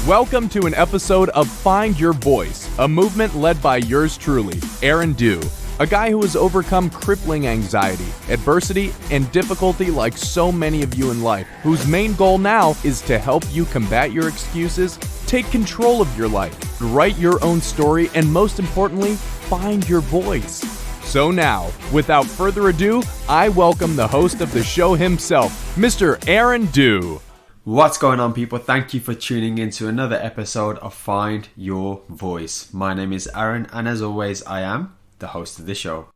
Welcome to an episode of Find Your Voice, a movement led by yours truly, Aaron Dew, a guy who has overcome crippling anxiety, adversity, and difficulty like so many of you in life, whose main goal now is to help you combat your excuses, take control of your life, write your own story, and most importantly, find your voice. So now, without further ado, I welcome the host of the show himself, Mr. Aaron Dew. What's going on, people? Thank you for tuning in to another episode of Find Your Voice. My name is Aaron, and as always, I am the host of the show.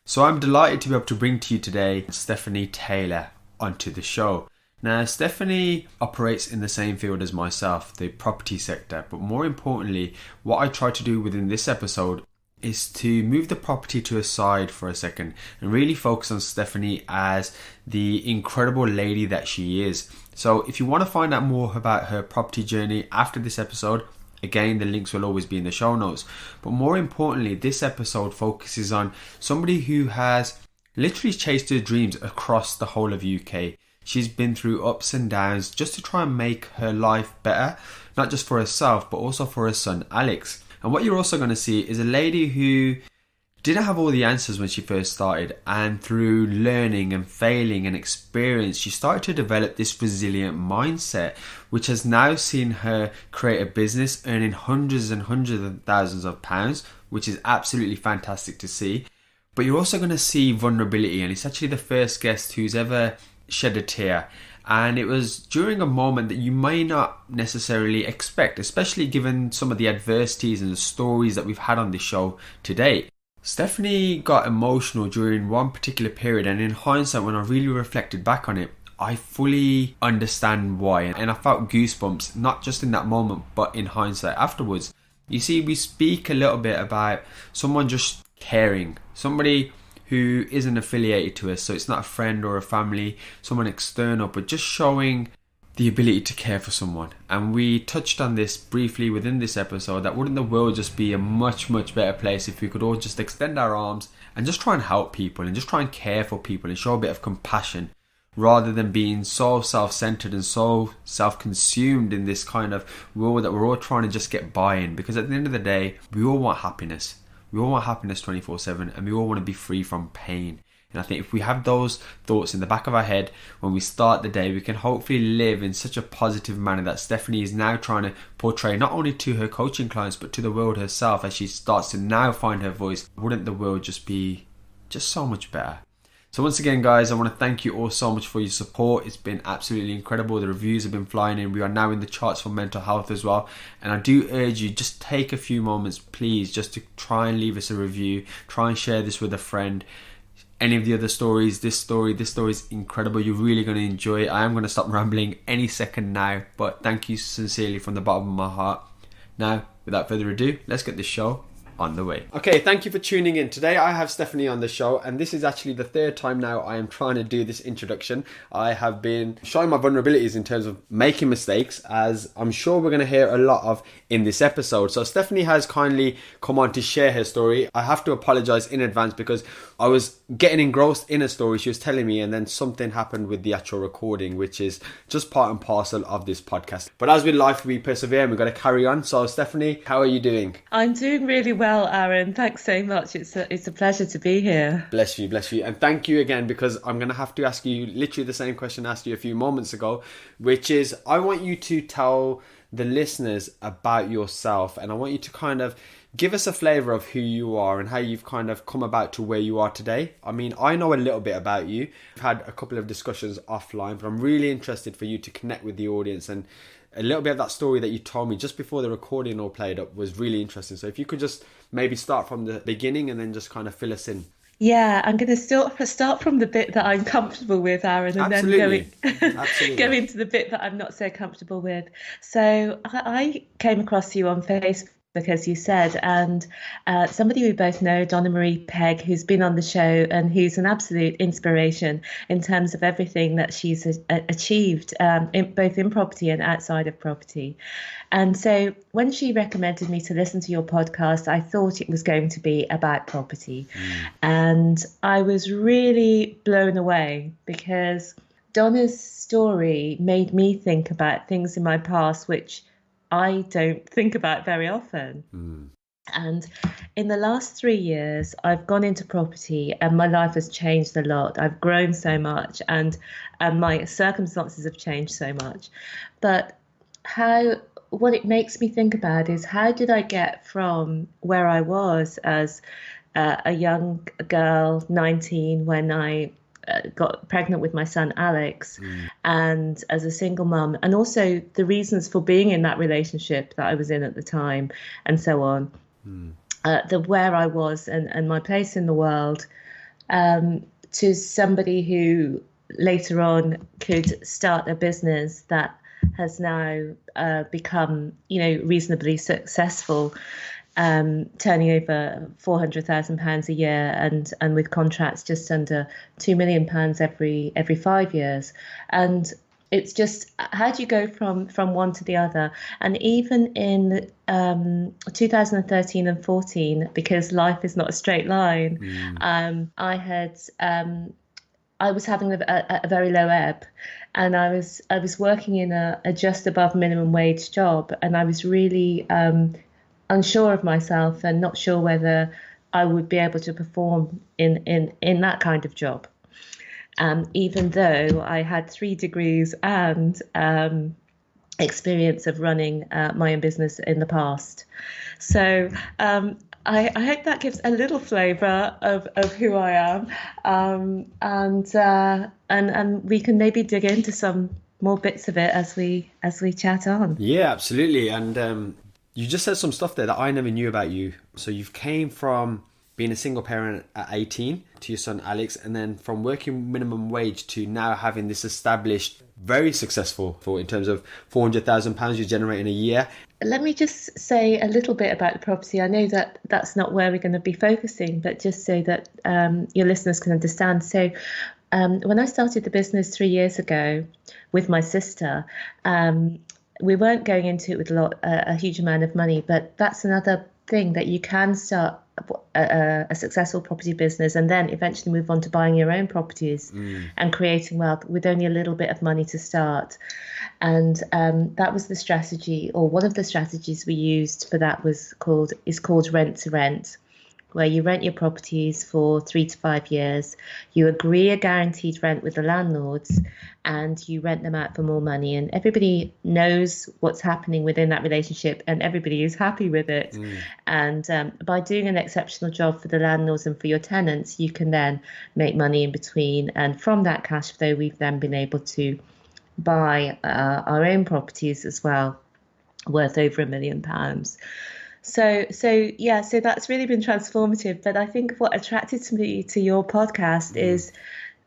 So I'm delighted to be able to bring to you today Stephanie Taylor onto the show. Now, Stephanie operates in the same field as myself, the property sector, but more importantly, what I try to do within this episode is to move the property to a side for a second and really focus on Stephanie as the incredible lady that she is. So if you want to find out more about her property journey after this episode, again, the links will always be in the show notes. But more importantly, this episode focuses on somebody who has literally chased her dreams across the whole of UK. She's been through ups and downs just to try and make her life better, not just for herself, but also for her son, Alex. And what you're also going to see is a lady who didn't have all the answers when she first started, and through learning and failing and experience, she started to develop this resilient mindset, which has now seen her create a business earning hundreds and hundreds of thousands of pounds, which is absolutely fantastic to see. But you're also going to see vulnerability, and it's actually the first guest who's ever shed a tear. And it was during a moment that you may not necessarily expect, especially given some of the adversities and the stories that we've had on this show today. Stephanie got emotional during one particular period, and in hindsight, when I really reflected back on it, I fully understand why. And I felt goosebumps, not just in that moment, but in hindsight afterwards. You see, we speak a little bit about someone just caring, somebody who isn't affiliated to us, so it's not a friend or a family, someone external, but just showing the ability to care for someone. And we touched on this briefly within this episode, that wouldn't the world just be a much, much better place if we could all just extend our arms and just try and help people and just try and care for people and show a bit of compassion, rather than being so self-centered and so self-consumed in this kind of world that we're all trying to just get by in. Because at the end of the day, we all want happiness. We all want happiness 24/7, and we all want to be free from pain. And I think if we have those thoughts in the back of our head when we start the day, we can hopefully live in such a positive manner that Stephanie is now trying to portray not only to her coaching clients, but to the world herself as she starts to now find her voice. Wouldn't the world just be just so much better? So once again, guys, I want to thank you all so much for your support. It's been absolutely incredible. The reviews have been flying in. We are now in the charts for mental health as well. And I do urge you, just take a few moments, please, just to try and leave us a review. Try and share this with a friend. Any of the other stories, this story is incredible. You're really going to enjoy it. I am going to stop rambling any second now. But thank you sincerely from the bottom of my heart. Now, without further ado, let's get this show on the way. Okay, thank you for tuning in. Today I have Stephanie on the show, and this is actually the third time now I am trying to do this introduction. I have been showing my vulnerabilities in terms of making mistakes, as I'm sure we're going to hear a lot of in this episode. So Stephanie has kindly come on to share her story. I have to apologize in advance because I was getting engrossed in a story she was telling me, and then something happened with the actual recording, which is just part and parcel of this podcast. But as with life, we persevere and we've got to carry on. So Stephanie, how are you doing? I'm doing really well, Aaron. Thanks so much. It's a pleasure to be here. Bless you. And thank you again, because I'm going to have to ask you literally the same question I asked you a few moments ago, which is I want you to tell the listeners about yourself, and I want you to kind of give us a flavour of who you are and how you've kind of come about to where you are today. I mean, I know a little bit about you. I've had a couple of discussions offline, but I'm really interested for you to connect with the audience, and a little bit of that story that you told me just before the recording all played up was really interesting. So if you could just maybe start from the beginning and then just kind of fill us in. Yeah, I'm going to start from the bit that I'm comfortable with, Aaron, and Absolutely. then go into the bit that I'm not so comfortable with. So I came across you on Facebook, as you said, and somebody we both know, Donna Marie Pegg, who's been on the show and who's an absolute inspiration in terms of everything that she's achieved, both in property and outside of property. And so when she recommended me to listen to your podcast, I thought it was going to be about property. And I was really blown away because Donna's story made me think about things in my past which I don't think about very often. And in the last 3 years, I've gone into property and my life has changed a lot. I've grown so much and my circumstances have changed so much. But what it makes me think about is how did I get from where I was as a young girl, 19, when I got pregnant with my son Alex, and as a single mum, and also the reasons for being in that relationship that I was in at the time, and so on. The where I was and my place in the world, to somebody who later on could start a business that has now become, reasonably successful, turning over £400,000 a year and with contracts just under £2 million every 5 years. And it's just, how do you go from one to the other? And even in 2013 and 14, because life is not a straight line, I was having a very low ebb, and I was working in a just above minimum wage job, and I was really unsure of myself and not sure whether I would be able to perform in that kind of job. Even though I had 3 degrees and experience of running my own business in the past. So I hope that gives a little flavour of who I am, and we can maybe dig into some more bits of it as we chat on. Yeah, absolutely. And you just said some stuff there that I never knew about you. So you've came from being a single parent at 18 to your son Alex, and then from working minimum wage to now having this established, very successful, for in terms of £400,000 you generate in a year. Let me just say a little bit about the property. I know that that's not where we're going to be focusing, but just so that your listeners can understand. So when I started the business 3 years ago with my sister, we weren't going into it with a huge amount of money, but that's another thing, that you can start a successful property business and then eventually move on to buying your own properties and creating wealth with only a little bit of money to start. And that was the strategy, or one of the strategies we used for that is called rent to rent, where you rent your properties for 3 to 5 years, you agree a guaranteed rent with the landlords, and you rent them out for more money. And everybody knows what's happening within that relationship, and everybody is happy with it. And by doing an exceptional job for the landlords and for your tenants, you can then make money in between. And from that cash flow, we've then been able to buy our own properties as well, worth over £1 million. So that's really been transformative. But I think what attracted me to your podcast is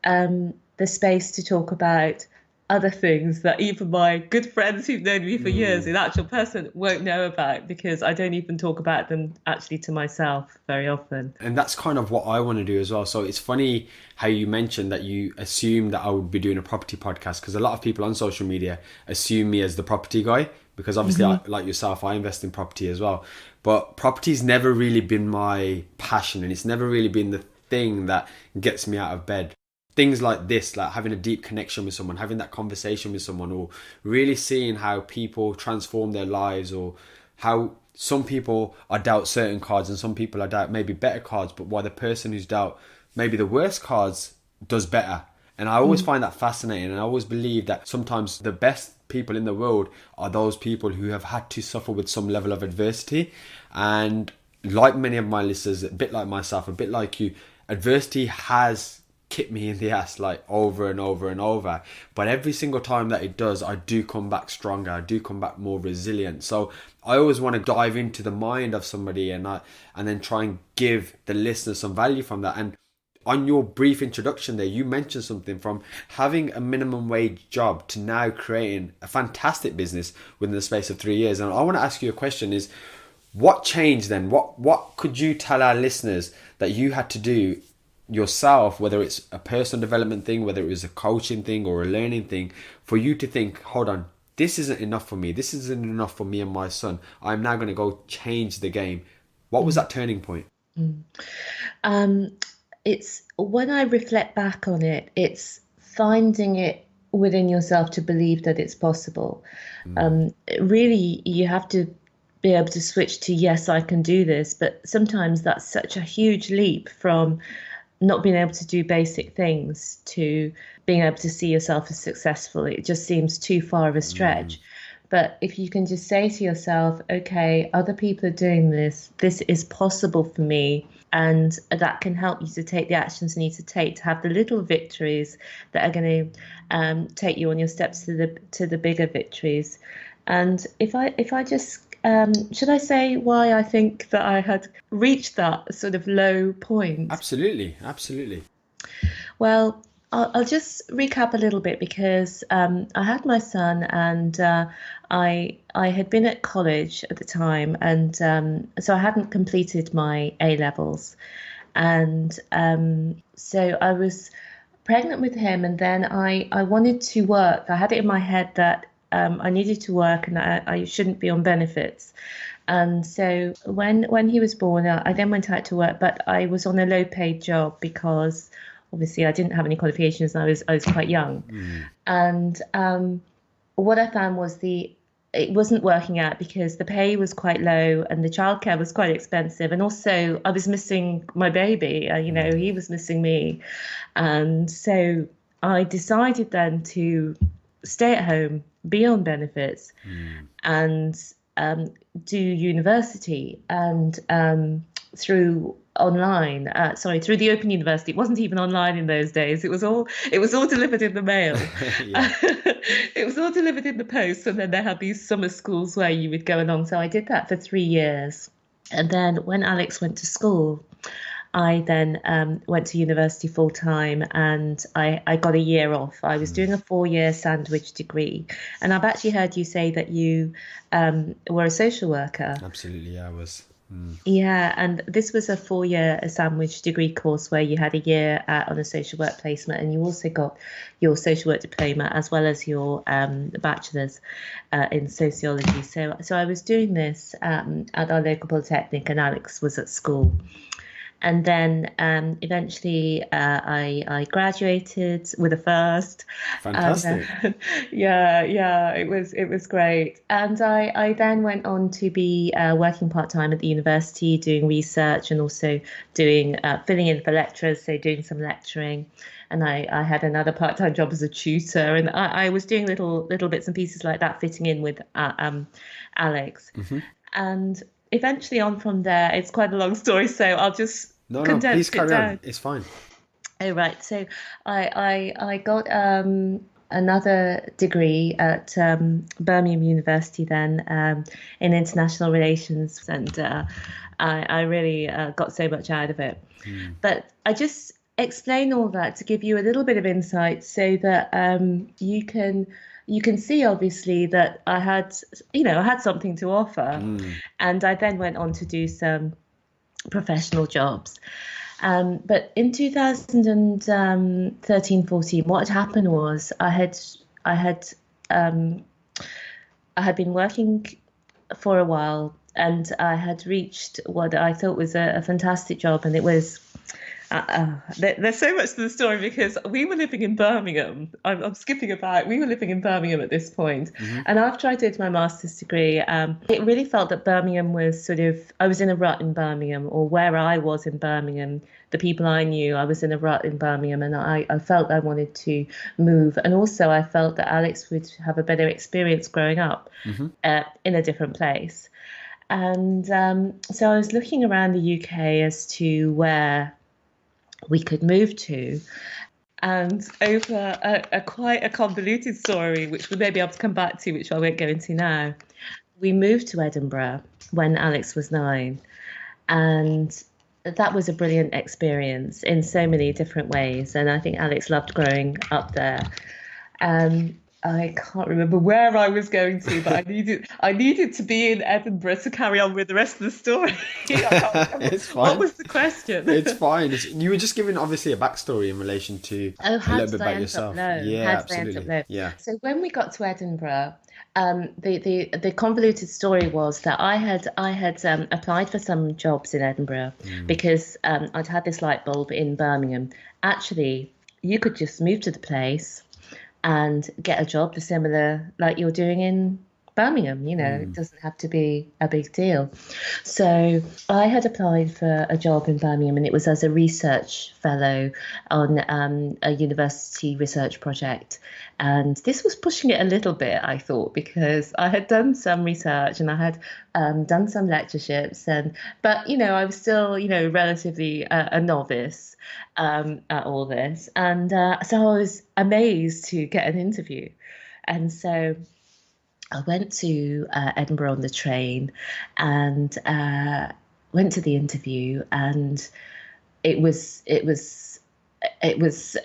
the space to talk about other things that even my good friends who've known me for years in actual person won't know about, because I don't even talk about them actually to myself very often. And that's kind of what I want to do as well. So it's funny how you mentioned that you assumed that I would be doing a property podcast, because a lot of people on social media assume me as the property guy, because obviously like yourself, I invest in property as well. But property's never really been my passion, and it's never really been the thing that gets me out of bed. Things like this, like having a deep connection with someone, having that conversation with someone, or really seeing how people transform their lives, or how some people are dealt certain cards and some people are dealt maybe better cards, but why the person who's dealt maybe the worst cards does better. And I always find that fascinating, and I always believe that sometimes the best people in the world are those people who have had to suffer with some level of adversity. And like many of my listeners, a bit like myself, a bit like you, adversity has kicked me in the ass like over and over and over, but every single time that it does, I do come back stronger, I do come back more resilient. So I always want to dive into the mind of somebody and then try and give the listener some value from that. And on your brief introduction there, you mentioned something from having a minimum wage job to now creating a fantastic business within the space of 3 years. And I want to ask you a question is, what changed then? What could you tell our listeners that you had to do yourself, whether it's a personal development thing, whether it was a coaching thing or a learning thing, for you to think, hold on, this isn't enough for me. This isn't enough for me and my son. I'm now going to go change the game. What was that turning point? It's when I reflect back on it, it's finding it within yourself to believe that it's possible. Really, you have to be able to switch to, yes, I can do this. But sometimes that's such a huge leap from not being able to do basic things to being able to see yourself as successful. It just seems too far of a stretch. But if you can just say to yourself, okay, other people are doing this, this is possible for me, and that can help you to take the actions you need to take to have the little victories that are going to take you on your steps to the bigger victories. And if I just should I say why I think that I had reached that sort of low point? Absolutely, absolutely. Well, I'll just recap a little bit because I had my son, and I had been at college at the time, and so I hadn't completed my A levels, and so I was pregnant with him, and then I wanted to work. I had it in my head that I needed to work and I shouldn't be on benefits. And so when he was born, I then went out to work, but I was on a low paid job because obviously I didn't have any qualifications and I was quite young. And what I found was it wasn't working out because the pay was quite low and the childcare was quite expensive. And also I was missing my baby, he was missing me. And so I decided then to stay at home, be on benefits, and do university, and through the Open University. It wasn't even online in those days. It was all delivered in the mail. It was all delivered in the post, and then they had these summer schools where you would go along. So I did that for 3 years, and then when Alex went to school, I then went to university full time, and I got a year off. I was doing a 4-year sandwich degree, and I've actually heard you say that you were a social worker. Absolutely, yeah, I was. Yeah, and this was a 4-year sandwich degree course where you had a year on a social work placement, and you also got your social work diploma as well as your bachelor's in sociology. So I was doing this at our local polytechnic, and Alex was at school. And then eventually I graduated with a first. Fantastic. Yeah, it was great. And I then went on to be working part-time at the university, doing research and also doing filling in for lecturers, so doing some lecturing. And I had another part-time job as a tutor, and I was doing little bits and pieces like that, fitting in with Alex. And eventually on from there, it's quite a long story, so I'll just condense please it carry down. on. It's fine. Oh, right. So I got another degree at Birmingham University then in international relations, and I really got so much out of it. But I just explain all that to give you a little bit of insight so that you can see obviously that I had something to offer. And I then went on to do some professional jobs. But in 2013-14, what had happened was I had been working for a while, and I had reached what I thought was a fantastic job, and it was there's so much to the story because we were living in Birmingham. I'm skipping about. We were living in Birmingham at this point. And after I did my master's degree, it really felt that Birmingham was I was in a rut in Birmingham, or where I was in Birmingham, the people I knew, I was in a rut in Birmingham, and I felt I wanted to move. And also I felt that Alex would have a better experience growing up in a different place. And so I was looking around the UK as to where we could move to, and over a quite a convoluted story, which we may be able to come back to, which I won't go into now, we moved to Edinburgh when Alex was 9, and that was a brilliant experience in so many different ways, and I think Alex loved growing up there. I can't remember where I was going to, but I needed to be in Edinburgh to carry on with the rest of the story. It's fine. What was the question? It's fine. You were just giving obviously a backstory in relation to a little bit about yourself. Yeah, absolutely. Yeah. So when we got to Edinburgh, the convoluted story was that I had applied for some jobs in Edinburgh because I'd had this light bulb in Birmingham. Actually, you could just move to the place, and get a job the similar like you're doing in Birmingham. It doesn't have to be a big deal. So I had applied for a job in Birmingham, and it was as a research fellow on a university research project. And this was pushing it a little bit, I thought, because I had done some research and I had done some lectureships, but I was still relatively a novice at all this, and so I was amazed to get an interview, and so I went to Edinburgh on the train and went to the interview, and it was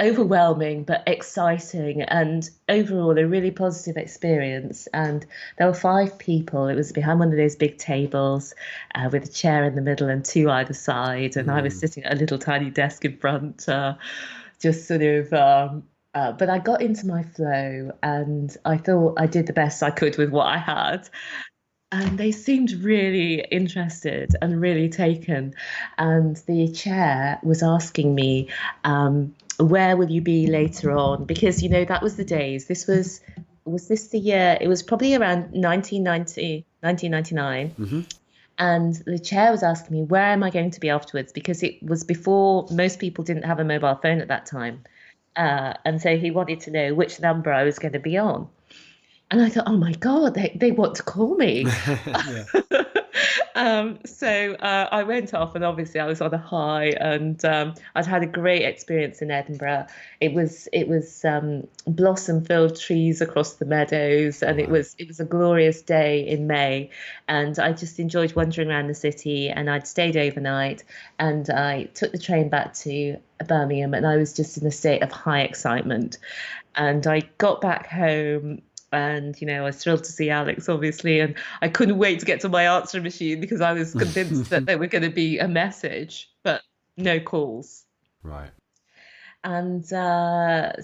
overwhelming but exciting, and overall a really positive experience. And there were 5 people. It was behind one of those big tables with a chair in the middle and 2 either side, and I was sitting at a little tiny desk in front, just sort of. But I got into my flow, and I thought I did the best I could with what I had. And they seemed really interested and really taken. And the chair was asking me, where will you be later on? Because, that was the days. Was this the year? It was probably around 1999. And the chair was asking me, where am I going to be afterwards? Because it was before most people didn't have a mobile phone at that time. And so he wanted to know which number I was going to be on. And I thought, oh my God, they want to call me. So I went off, and obviously I was on a high, and I'd had a great experience in Edinburgh. It was blossom-filled trees across the meadows, and it was a glorious day in May, and I just enjoyed wandering around the city. And I'd stayed overnight, and I took the train back to Birmingham, and I was just in a state of high excitement. And I got back home, and I was thrilled to see Alex, obviously, and I couldn't wait to get to my answering machine because I was convinced that there were going to be a message, but no calls. Right. And so I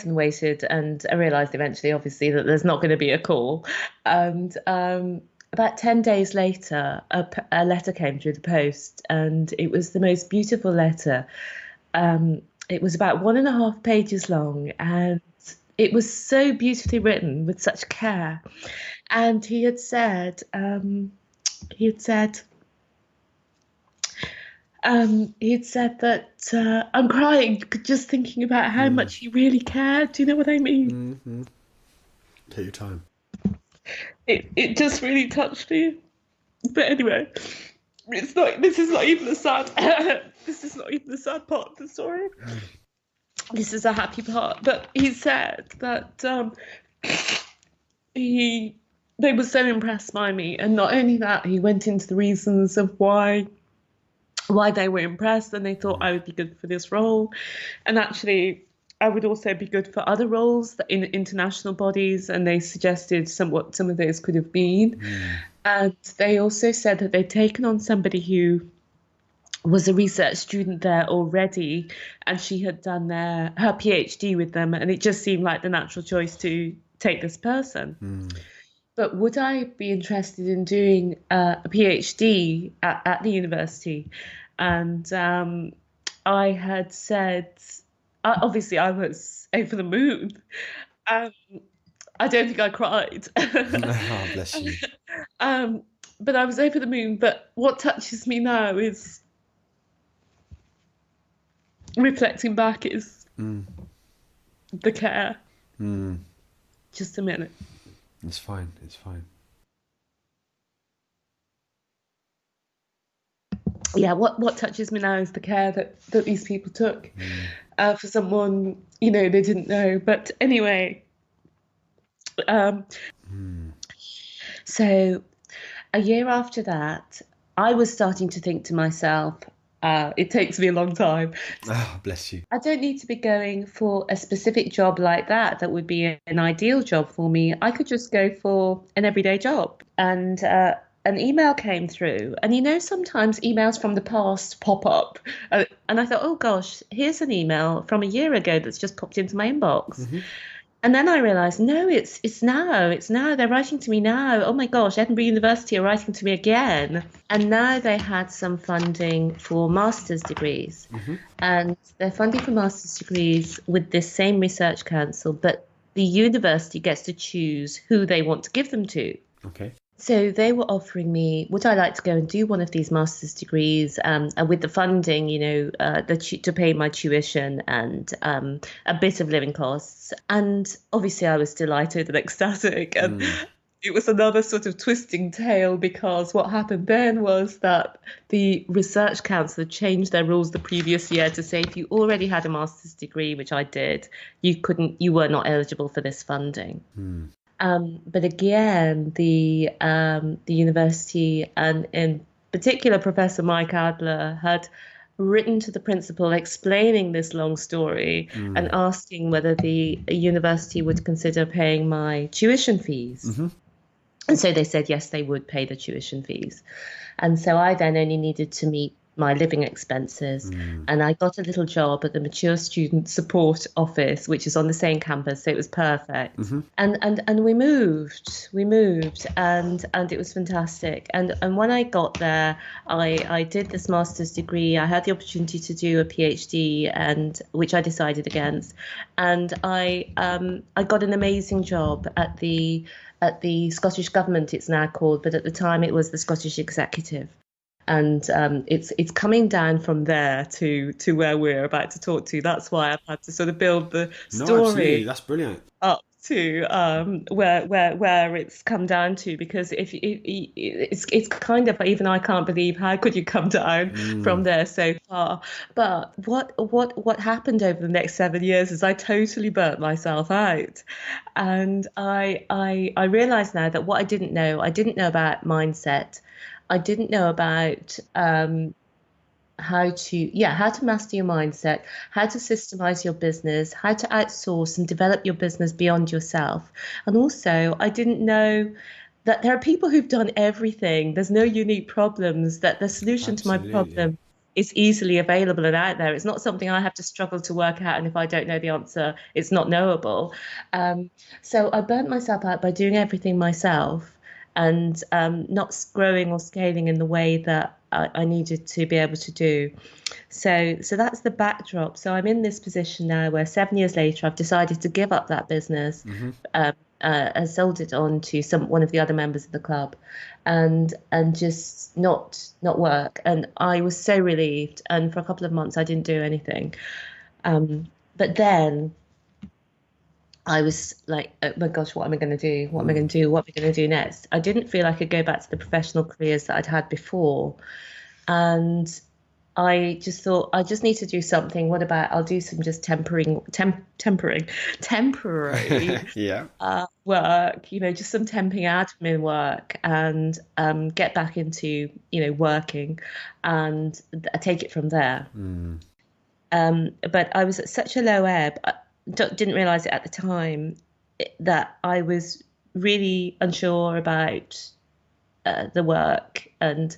waited, and I realised eventually, obviously, that there's not going to be a call. And about 10 days later, a letter came through the post, and it was the most beautiful letter. It was about 1.5 pages long, and it was so beautifully written with such care. And he had said that I'm crying just thinking about how much he really cared. Do you know what I mean? Take your time. It just really touched me. But anyway, this is not even the sad this is not even the sad part of the story. This is a happy part. But he said that they were so impressed by me, and not only that, he went into the reasons of why they were impressed, and they thought I would be good for this role, and actually I would also be good for other roles in international bodies, and they suggested some of those could have been. And they also said that they'd taken on somebody who was a research student there already, and she had done her PhD with them, and it just seemed like the natural choice to take this person. But would I be interested in doing a PhD at the university? And I had said, obviously I was over the moon. I don't think I cried. Oh, bless you. But I was over the moon. But what touches me now is, reflecting back, is the care. Just a minute. It's fine. It's fine. Yeah, what touches me now is the care that these people took for someone, they didn't know. But anyway, so a year after that, I was starting to think to myself, it takes me a long time. Oh, bless you. I don't need to be going for a specific job like that. That would be an ideal job for me. I could just go for an everyday job. And an email came through. And sometimes emails from the past pop up. And I thought, oh gosh, here's an email from a year ago that's just popped into my inbox. And then I realised, no, it's now. It's now. They're writing to me now. Oh my gosh, Edinburgh University are writing to me again. And now they had some funding for master's degrees. And they're funding for master's degrees with this same research council, but the university gets to choose who they want to give them to. Okay. So they were offering me, would I like to go and do one of these master's degrees, and with the funding, to pay my tuition and a bit of living costs. And obviously, I was delighted and ecstatic. And it was another sort of twisting tale, because what happened then was that the Research Council had changed their rules the previous year to say if you already had a master's degree, which I did, you were not eligible for this funding. But again, the university, and in particular Professor Mike Adler, had written to the principal explaining this long story and asking whether the university would consider paying my tuition fees. And so they said yes, they would pay the tuition fees. And so I then only needed to meet my living expenses, and I got a little job at the Mature Student Support Office, which is on the same campus, so it was perfect. And we moved, and it was fantastic. And when I got there, I did this master's degree. I had the opportunity to do a PhD, and which I decided against. And I got an amazing job at the Scottish Government, it's now called, but at the time it was the Scottish Executive. And it's coming down from there to where we're about to talk to. That's why I've had to sort of build the story That's brilliant. up to where it's come down to, because if it's kind of, even I can't believe how could you come down from there so far. But what happened over the next 7 years is I totally burnt myself out, and I realize now that what I didn't know about mindset. I didn't know about how to master your mindset, how to systemize your business, how to outsource and develop your business beyond yourself. And also, I didn't know that there are people who've done everything. There's no unique problems, that the solution to my problem is easily available and out there. It's not something I have to struggle to work out, and if I don't know the answer, it's not knowable. So I burnt myself out by doing everything myself, and not growing or scaling in the way that I needed to be able to do. So that's the backdrop. So I'm in this position now where 7 years later, I've decided to give up that business, and sold it on to one of the other members of the club, and just not work. And I was so relieved. And for a couple of months, I didn't do anything. But then I was like, oh my gosh, what am I going to do? What am I going to do? What am I going to do next? I didn't feel I could go back to the professional careers that I'd had before. And I just thought, I just need to do something. What about, I'll do some just temporary work, just some temping admin work, and get back into, working, and take it from there. But I was at such a low ebb. Didn't realize it at the time, that I was really unsure about the work, and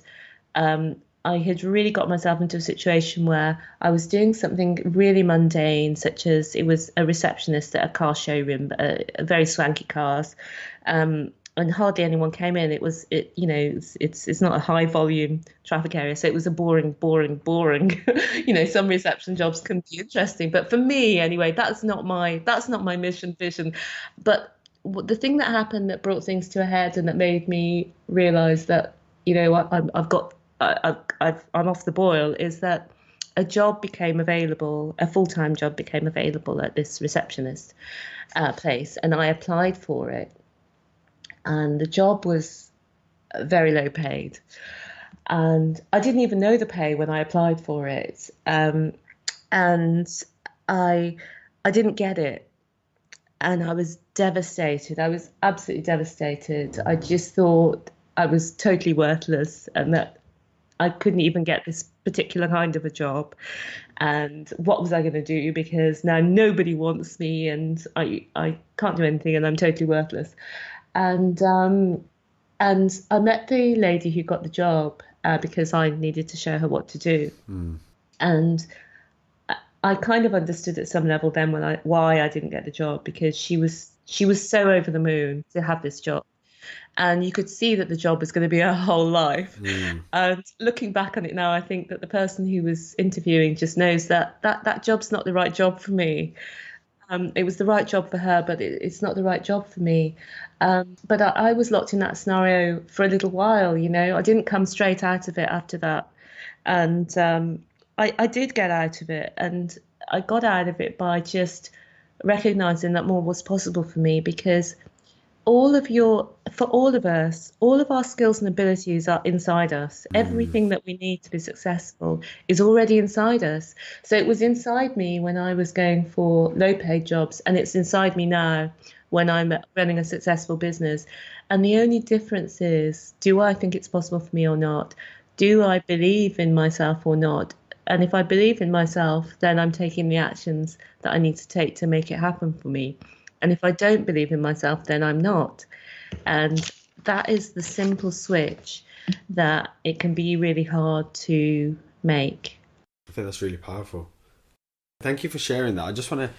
I had really got myself into a situation where I was doing something really mundane, such as it was a receptionist at a car showroom, very swanky cars, and hardly anyone came in. It's not a high volume traffic area, so it was a boring. Some reception jobs can be interesting, but for me anyway, that's not my mission vision. But the thing that happened that brought things to a head, and that made me realize that I'm off the boil, is that a job became available, a full-time job became available at this receptionist place, and I applied for it. And the job was very low paid. And I didn't even know the pay when I applied for it. And I didn't get it. And I was devastated. I was absolutely devastated. I just thought I was totally worthless, and that I couldn't even get this particular kind of a job. And what was I going to do? Because now nobody wants me, and I can't do anything, and I'm totally worthless. And I met the lady who got the job because I needed to show her what to do. And I kind of understood at some level then why I didn't get the job, because she was so over the moon to have this job. And you could see that the job was going to be her whole life. And looking back on it now, I think that the person who was interviewing just knows that job's not the right job for me. It was the right job for her, but it's not the right job for me. But I was locked in that scenario for a little while, you know. I didn't come straight out of it after that. And I did get out of it. And I got out of it by just recognizing that more was possible for me because for all of us, all of our skills and abilities are inside us. Everything that we need to be successful is already inside us. So it was inside me when I was going for low paid jobs, and it's inside me now when I'm running a successful business. And the only difference is, do I think it's possible for me or not? Do I believe in myself or not? And if I believe in myself, then I'm taking the actions that I need to take to make it happen for me. And if I don't believe in myself, then I'm not. And that is the simple switch that it can be really hard to make. I think that's really powerful. Thank you for sharing that. I just want to,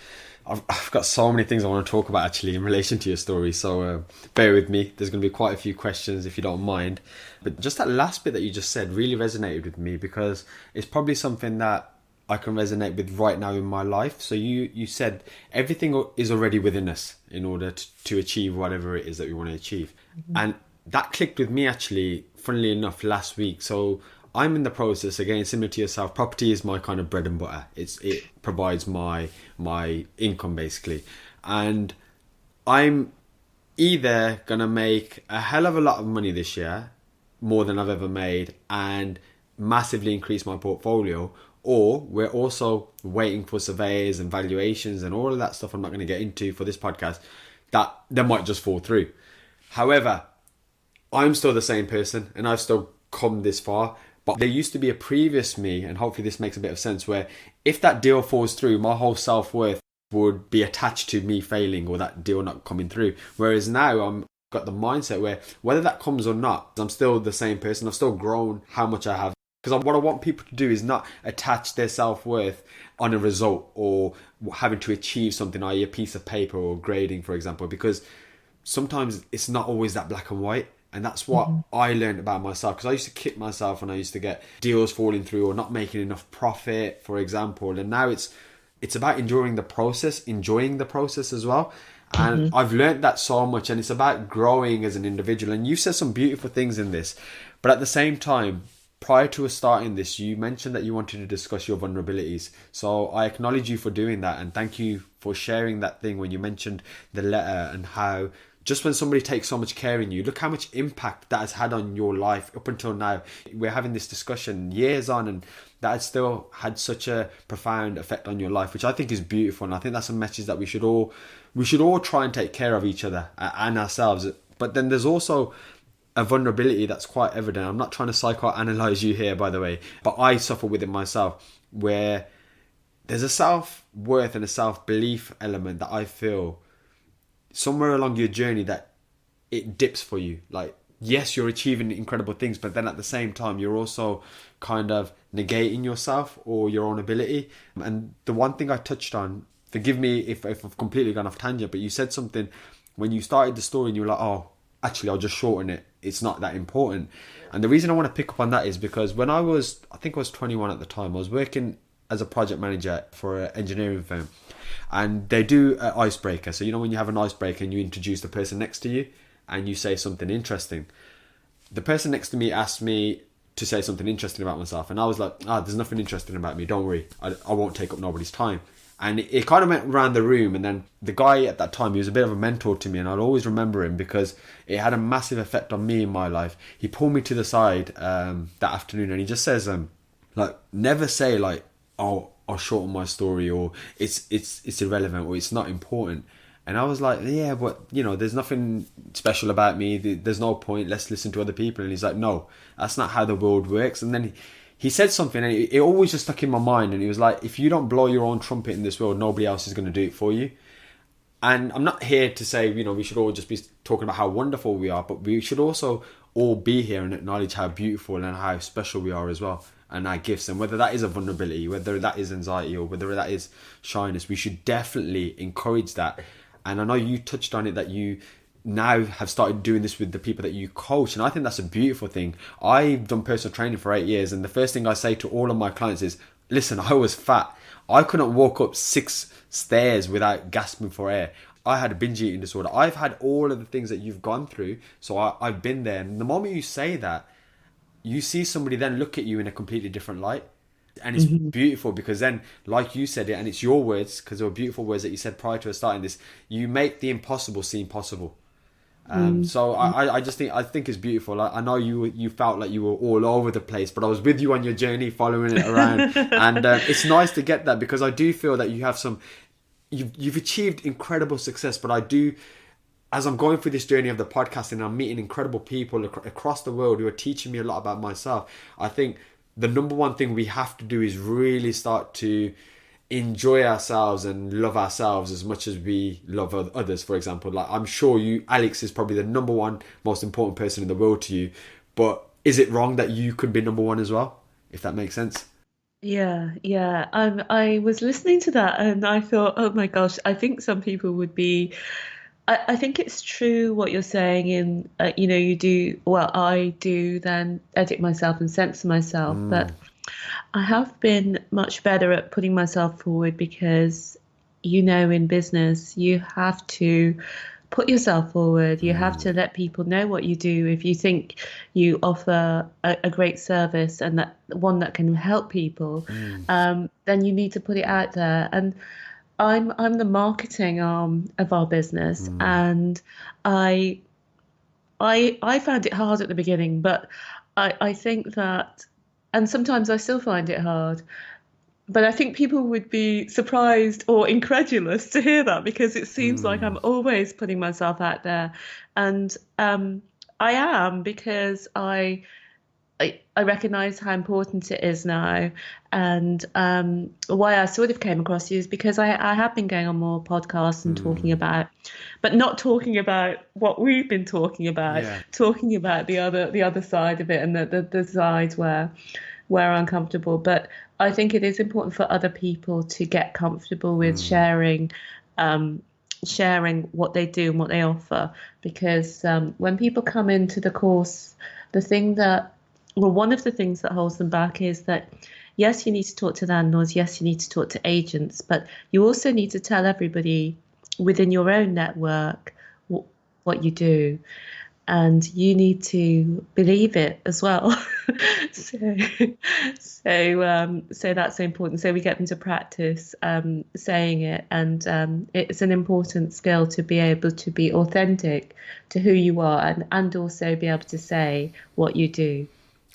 I've got so many things I want to talk about actually in relation to your story. So bear with me. There's going to be quite a few questions if you don't mind. But just that last bit that you just said really resonated with me because it's probably something that I can resonate with right now in my life. So you said everything is already within us in order to achieve whatever it is that we want to achieve. Mm-hmm. And that clicked with me actually, funnily enough, last week. So I'm in the process, again, similar to yourself, property is my kind of bread and butter. It provides my income basically. And I'm either going to make a hell of a lot of money this year, more than I've ever made, and massively increase my portfolio, or we're also waiting for surveys and valuations and all of that stuff I'm not going to get into for this podcast that might just fall through. However, I'm still the same person and I've still come this far. But there used to be a previous me, and hopefully this makes a bit of sense, where if that deal falls through, my whole self-worth would be attached to me failing or that deal not coming through. Whereas now I'm got the mindset where whether that comes or not, I'm still the same person. I've still grown how much I have. Because what I want people to do is not attach their self-worth on a result or having to achieve something, i.e. a piece of paper or grading, for example, because sometimes it's not always that black and white. And that's what I learned about myself, because I used to kick myself when I used to get deals falling through or not making enough profit, for example. And now it's about enjoying the process as well. And I've learned that so much, and it's about growing as an individual. And you said some beautiful things in this, but at the same time, prior to us starting this, you mentioned that you wanted to discuss your vulnerabilities. So I acknowledge you for doing that, and thank you for sharing that thing when you mentioned the letter and how just when somebody takes so much care in you, look how much impact that has had on your life up until now. We're having this discussion years on, and that has still had such a profound effect on your life, which I think is beautiful. And I think that's a message that we should all try and take care of each other and ourselves. But then there's also a vulnerability that's quite evident. I'm not trying to psychoanalyze you here, by the way, but I suffer with it myself, where there's a self-worth and a self-belief element that I feel somewhere along your journey that it dips for you. Like, yes, you're achieving incredible things, but then at the same time, you're also kind of negating yourself or your own ability. And the one thing I touched on, forgive me if I've completely gone off tangent, but you said something when you started the story and you were like, oh, actually, I'll just shorten it. It's not that important. And the reason I want to pick up on that is because when I think I was 21 at the time, I was working as a project manager for an engineering firm. And they do an icebreaker. So, you know, when you have an icebreaker and you introduce the person next to you and you say something interesting. The person next to me asked me to say something interesting about myself. And I was like, there's nothing interesting about me. Don't worry. I won't take up nobody's time. And it kind of went around the room. And then the guy at that time, he was a bit of a mentor to me. And I'll always remember him because it had a massive effect on me in my life. He pulled me to the side that afternoon and he just says, never say like, oh, I'll shorten my story, or it's irrelevant, or it's not important. And I was like, yeah, but you know, there's nothing special about me. There's no point. Let's listen to other people. And he's like, no, that's not how the world works. And then he said something, and it always just stuck in my mind. And he was like, if you don't blow your own trumpet in this world, nobody else is going to do it for you. And I'm not here to say, you know, we should all just be talking about how wonderful we are, but we should also all be here and acknowledge how beautiful and how special we are as well. And our gifts, and whether that is a vulnerability, whether that is anxiety, or whether that is shyness, we should definitely encourage that. And I know you touched on it, that you now have started doing this with the people that you coach, and I think that's a beautiful thing. I've done personal training for 8 years, and the first thing I say to all of my clients is, listen, I was fat. I couldn't walk up 6 stairs without gasping for air. I had a binge eating disorder. I've had all of the things that you've gone through. So I've been there. And the moment you say that, you see somebody then look at you in a completely different light. And it's beautiful because then, like you said it, and it's your words, because they were beautiful words that you said prior to us starting this, you make the impossible seem possible. So I just think it's beautiful. I know you felt like you were all over the place, but I was with you on your journey, following it around, and it's nice to get that, because I do feel that you have you've achieved incredible success. But I do, as I'm going through this journey of the podcast and I'm meeting incredible people across the world who are teaching me a lot about myself, I think the number one thing we have to do is really start to enjoy ourselves and love ourselves as much as we love others. For example, like, I'm sure Alex is probably the number one most important person in the world to you, but is it wrong that you could be number one as well, if that makes sense? Yeah. I was listening to that and I thought, oh my gosh, I think some people would be. I think it's true what you're saying in, you do, well, I do then edit myself and censor myself, but I have been much better at putting myself forward because, in business, you have to put yourself forward. You have to let people know what you do. If you think you offer a great service and that one that can help people, then you need to put it out there. And I'm the marketing arm of our business, and I found it hard at the beginning, but I think that, and sometimes I still find it hard, but I think people would be surprised or incredulous to hear that, because it seems like I'm always putting myself out there, and I am, because I recognise how important it is now, and why I sort of came across you is because I have been going on more podcasts and talking about, but not talking about what we've been talking about, talking about the other side of it, and the sides where uncomfortable. But I think it is important for other people to get comfortable with sharing what they do and what they offer, because when people come into the course, one of the things that holds them back is that, yes, you need to talk to landlords, yes, you need to talk to agents, but you also need to tell everybody within your own network what you do, and you need to believe it as well. so that's so important. So we get them to practice saying it, and it's an important skill to be able to be authentic to who you are, and also be able to say what you do.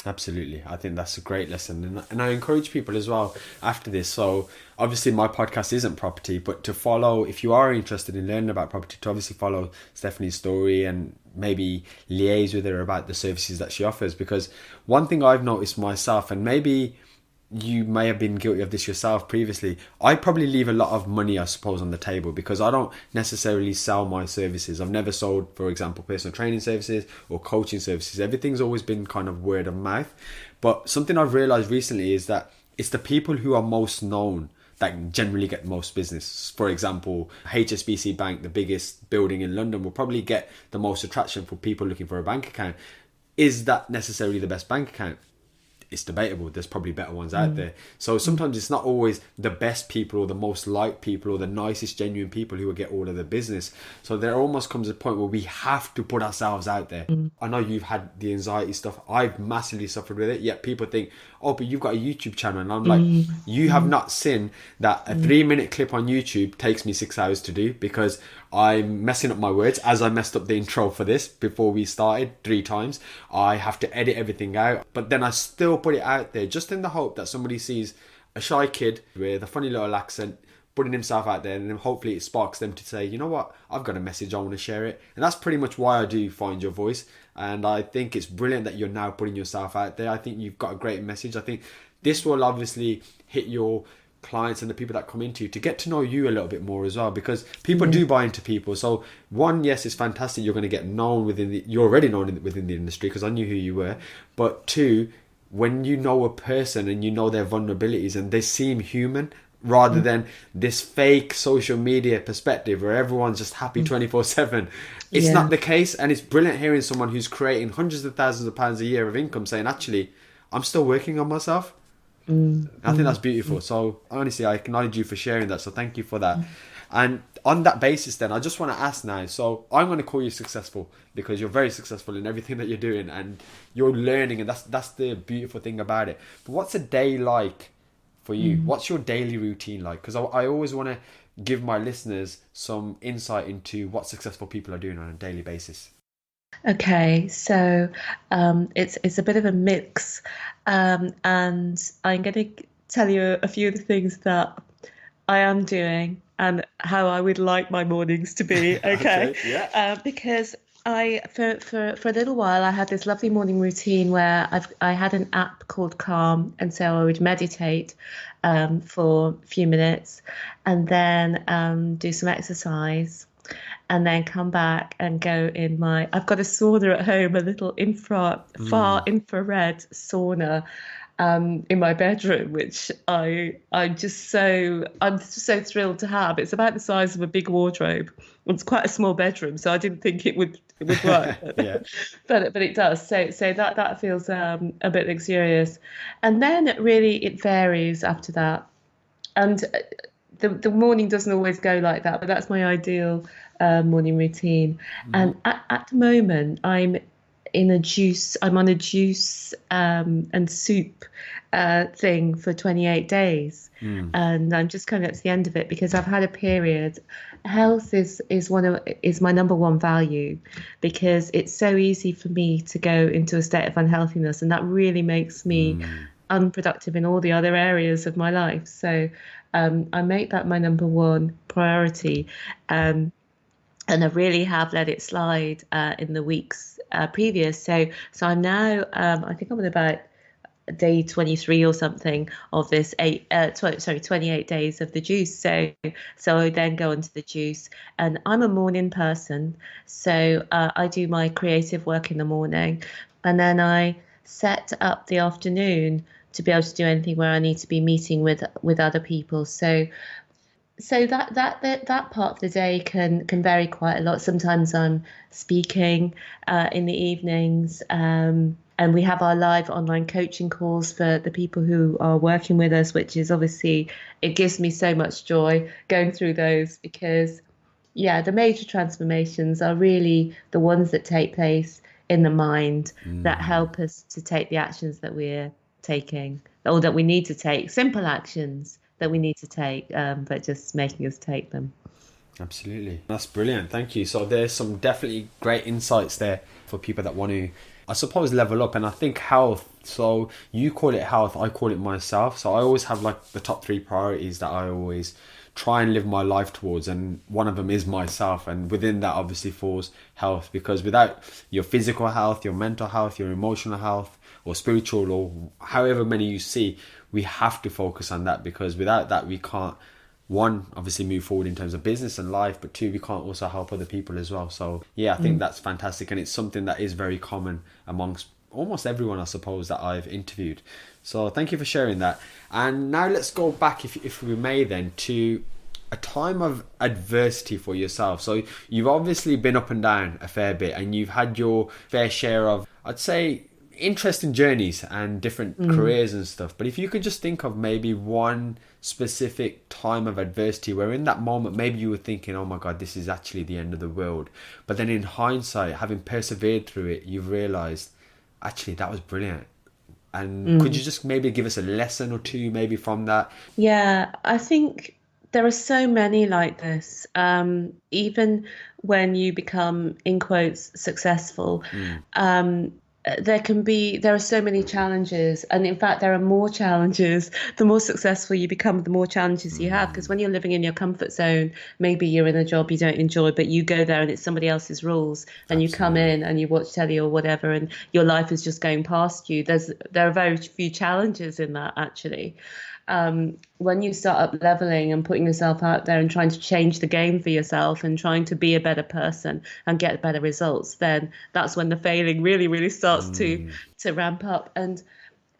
Absolutely. I think that's a great lesson. And I encourage people as well after this. So obviously my podcast isn't property, but to follow, if you are interested in learning about property, to obviously follow Stephanie's story and maybe liaise with her about the services that she offers. Because one thing I've noticed myself, and maybe you may have been guilty of this yourself previously, I probably leave a lot of money, I suppose, on the table, because I don't necessarily sell my services. I've never sold, for example, personal training services or coaching services. Everything's always been kind of word of mouth. But something I've realized recently is that it's the people who are most known that generally get most business. For example, HSBC Bank, the biggest building in London, will probably get the most attraction for people looking for a bank account. Is that necessarily the best bank account? It's debatable. There's probably better ones out there. So sometimes it's not always the best people or the most liked people or the nicest, genuine people who will get all of the business. So there almost comes a point where we have to put ourselves out there. I know you've had the anxiety stuff. I've massively suffered with it. Yet people think, oh, but you've got a YouTube channel. And I'm like, you have not seen that a 3-minute clip on YouTube takes me 6 hours to do, because I'm messing up my words, as I messed up the intro for this before we started 3 times. I have to edit everything out, but then I still put it out there just in the hope that somebody sees a shy kid with a funny little accent putting himself out there, and then hopefully it sparks them to say, you know what, I've got a message, I want to share it. And that's pretty much why I do Find Your Voice. And I think it's brilliant that you're now putting yourself out there. I think you've got a great message. I think this will obviously hit your clients and the people that come into you to get to know you a little bit more as well, because people do buy into people. So one, yes, it's fantastic, you're going to get known you're already known within the industry, because I knew who you were. But 2, when you know a person and you know their vulnerabilities and they seem human, rather than this fake social media perspective where everyone's just happy 24/7. It's not the case. And it's brilliant hearing someone who's creating hundreds of thousands of pounds a year of income saying, actually, I'm still working on myself. I think that's beautiful. So honestly, I acknowledge you for sharing that. So thank you for that. And on that basis, then I just want to ask now. So I'm going to call you successful because you're very successful in everything that you're doing, and you're learning, and that's the beautiful thing about it. But what's a day like for you? What's your daily routine like? Because I always want to give my listeners some insight into what successful people are doing on a daily basis. Okay, so it's a bit of a mix, and I'm going to tell you a few of the things that I am doing and how I would like my mornings to be. Okay, Okay, yeah. because I for a little while I had this lovely morning routine where I had an app called Calm, and so I would meditate for a few minutes, and then do some exercise, and then come back and go in my, I've got a sauna at home, a little far infrared sauna in my bedroom, which I'm just so thrilled to have. It's about the size of a big wardrobe. It's quite a small bedroom, so I didn't think it would work, Yeah. but it does. So that feels a bit luxurious, and then really it varies after that, and the morning doesn't always go like that, but that's my ideal morning routine. And at the moment, I'm on a juice and soup thing for 28 days. And I'm just coming up to the end of it because I've had a period. Health is my number one value, because it's so easy for me to go into a state of unhealthiness, and that really makes me unproductive in all the other areas of my life. So I make that my number one priority. And I really have let it slide in the weeks previous. So I'm now, I think I'm at about day 23 or something of this 28 days of the juice. So I then go into the juice, and I'm a morning person. So I do my creative work in the morning, and then I set up the afternoon to be able to do anything where I need to be meeting with other people. So that part of the day can vary quite a lot. Sometimes I'm speaking in the evenings, and we have our live online coaching calls for the people who are working with us, which is obviously, it gives me so much joy going through those, because the major transformations are really the ones that take place in the mind, that help us to take the actions that we're taking, or that we need to take, simple actions that we need to take, but just making us take them. Absolutely. That's brilliant. Thank you. So there's some definitely great insights there for people that want to, I suppose, level up. And I think health, so you call it health, I call it myself. So I always have like the top 3 priorities that I always try and live my life towards, and one of them is myself, and within that obviously falls health, because without your physical health, your mental health, your emotional health, or spiritual, or however many you see, we have to focus on that, because without that we can't, one, obviously move forward in terms of business and life, but two, we can't also help other people as well. So I think that's fantastic, and it's something that is very common amongst almost everyone, I suppose, that I've interviewed. So thank you for sharing that. And now let's go back, if we may, then to a time of adversity for yourself. So you've obviously been up and down a fair bit, and you've had your fair share of, I'd say, interesting journeys and different careers and stuff. But if you could just think of maybe one specific time of adversity where in that moment maybe you were thinking, oh my God, this is actually the end of the world, but then in hindsight, having persevered through it, you've realized actually that was brilliant. And could you just maybe give us a lesson or two maybe from that? Yeah, I think there are so many like this. Even when you become, in quotes, successful, there are so many challenges, and in fact there are more challenges. The more successful you become, the more challenges you have, because when you're living in your comfort zone, maybe you're in a job you don't enjoy, but you go there and it's somebody else's rules, and you come in and you watch telly or whatever, and your life is just going past you. There are very few challenges in that, actually. When you start up leveling and putting yourself out there and trying to change the game for yourself and trying to be a better person and get better results, then that's when the failing really, really starts to ramp up. And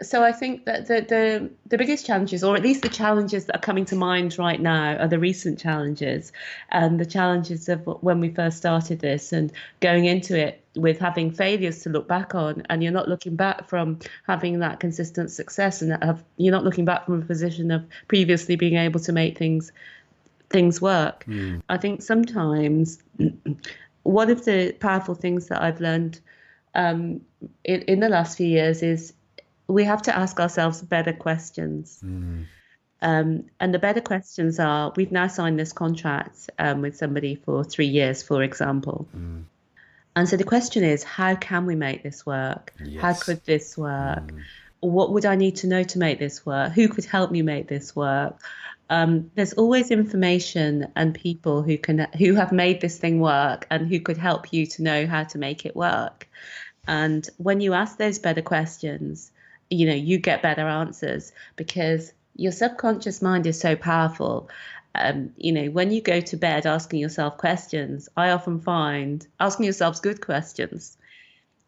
So I think that the biggest challenges, or at least the challenges that are coming to mind right now, are the recent challenges and the challenges of when we first started this and going into it with having failures to look back on, and you're not looking back from having that consistent success, and you're not looking back from a position of previously being able to make things work. I think sometimes one of the powerful things that I've learned in the last few years is we have to ask ourselves better questions. And the better questions are, we've now signed this contract with somebody for 3 years, for example. And so the question is, how can we make this work? How could this work? What would I need to know to make this work? Who could help me make this work? There's always information and people who have made this thing work and who could help you to know how to make it work. And when you ask those better questions, you get better answers, because your subconscious mind is so powerful. When you go to bed asking yourself questions, I often find asking yourselves good questions.